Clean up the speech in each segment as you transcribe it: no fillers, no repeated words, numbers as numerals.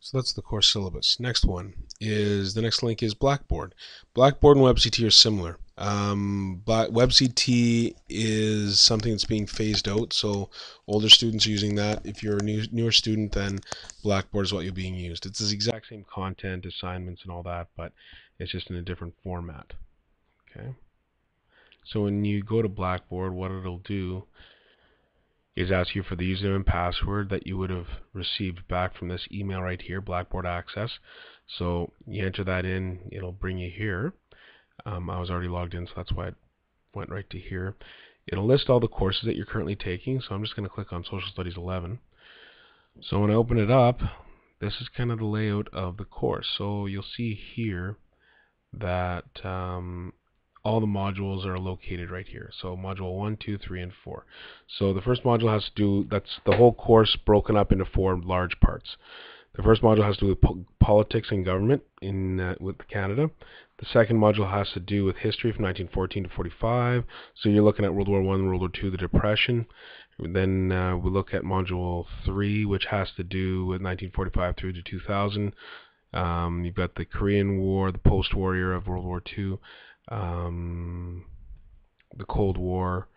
So that's the course syllabus. Next one is the next link is Blackboard. Blackboard and WebCT are similar. But WebCT is something that's being phased out, so older students are using that. If you're a newer student, then Blackboard is what you're being used. It's the exact same content, assignments, and all that, but it's just in a different format. Okay. So when you go to Blackboard, what it'll do is ask you for the username and password that you would have received back from this email right here, Blackboard Access. So you enter that in, it'll bring you here. I was already logged in, so that's why it went right to here. It'll list all the courses that you're currently taking, so I'm just going to click on Social Studies 11. So when I open it up, this is kind of the layout of the course. So you'll see here that all the modules are located right here. So module 1, 2, 3, and 4. So the first module has to do, that's the whole course broken up into 4 large parts. The first module has to do with politics and government with Canada. The second module has to do with history from 1914 to 45. So you're looking at World War I, World War II, the Depression. Then we look at module 3, which has to do with 1945 through to 2000. You've got the Korean War, the post-war era of World War II, the Cold War,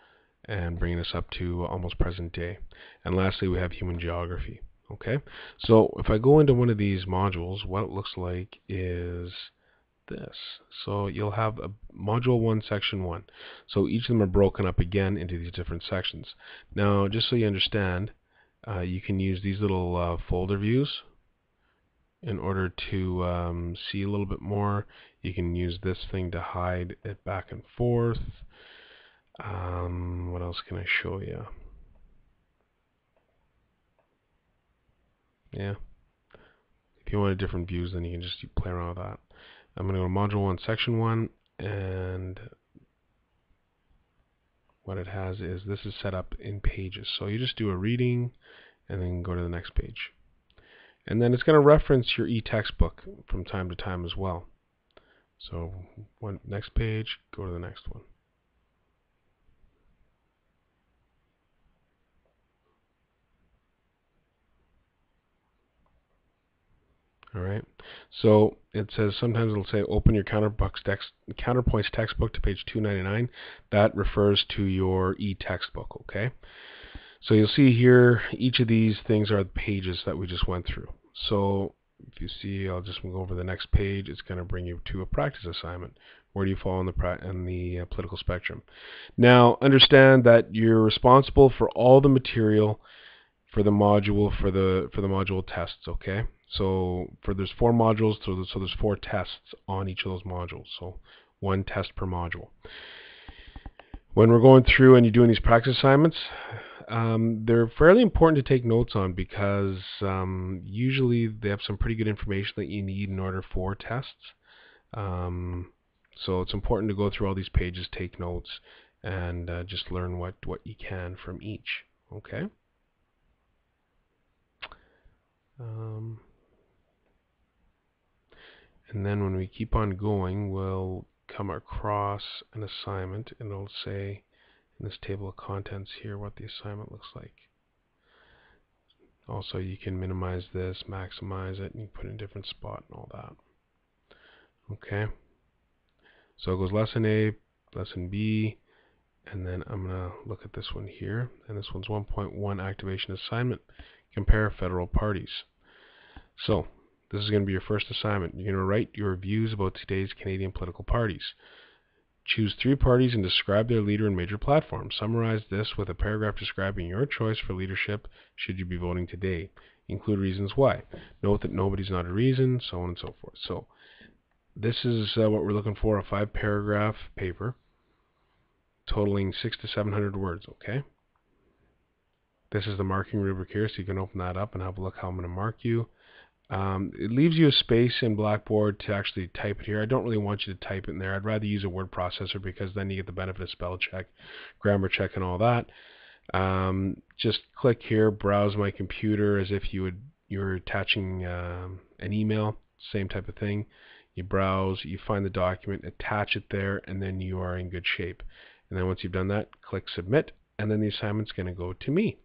and bringing us up to almost present day. And lastly, we have human geography. Okay, so if I go into one of these modules, what it looks like is this. So you'll have a module 1, section 1. So each of them are broken up again into these different sections. Now, just so you understand, you can use these little folder views in order to see a little bit more. You can use this thing to hide it back and forth. What else can I show you? Yeah. If you wanted different views, then you can just play around with that. I'm going to go to Module 1, Section 1, and what it has is this is set up in pages. So you just do a reading and then go to the next page. And then it's going to reference your e-textbook from time to time as well. So next page, go to the next one. All right. So it says sometimes it'll say open your Counterpoints textbook to page 299. That refers to your e-textbook. Okay. So you'll see here each of these things are the pages that we just went through. So if you see, I'll just go over the next page. It's going to bring you to a practice assignment. Where do you fall in the political spectrum? Now understand that you're responsible for all the material for the module module tests. Okay. So there's 4 modules, so there's 4 tests on each of those modules. So 1 test per module. When we're going through and you're doing these practice assignments, they're fairly important to take notes on because usually they have some pretty good information that you need in order for tests. So it's important to go through all these pages, take notes, and just learn what you can from each. Okay. And then when we keep on going, we'll come across an assignment, and it'll say in this table of contents here what the assignment looks like. Also, you can minimize this, maximize it, and you put it in a different spot and all that. Okay. So it goes lesson A, lesson B, and then I'm going to look at this one here. And this one's 1.1 activation assignment. Compare federal parties. So this is going to be your first assignment. You're going to write your views about today's Canadian political parties. Choose 3 parties and describe their leader and major platform. Summarize this with a paragraph describing your choice for leadership should you be voting today. Include reasons why. Note that nobody's not a reason, so on and so forth. So this is what we're looking for, a 5-paragraph paper totaling 600 to 700 words, okay? This is the marking rubric here, so you can open that up and have a look how I'm going to mark you. It leaves you a space in Blackboard to actually type it here. I don't really want you to type it in there. I'd rather use a word processor because then you get the benefit of spell check, grammar check, and all that. Just click here, browse my computer as if you're attaching an email, same type of thing. You browse, you find the document, attach it there, and then you are in good shape. And then once you've done that, click submit, and then the assignment's going to go to me.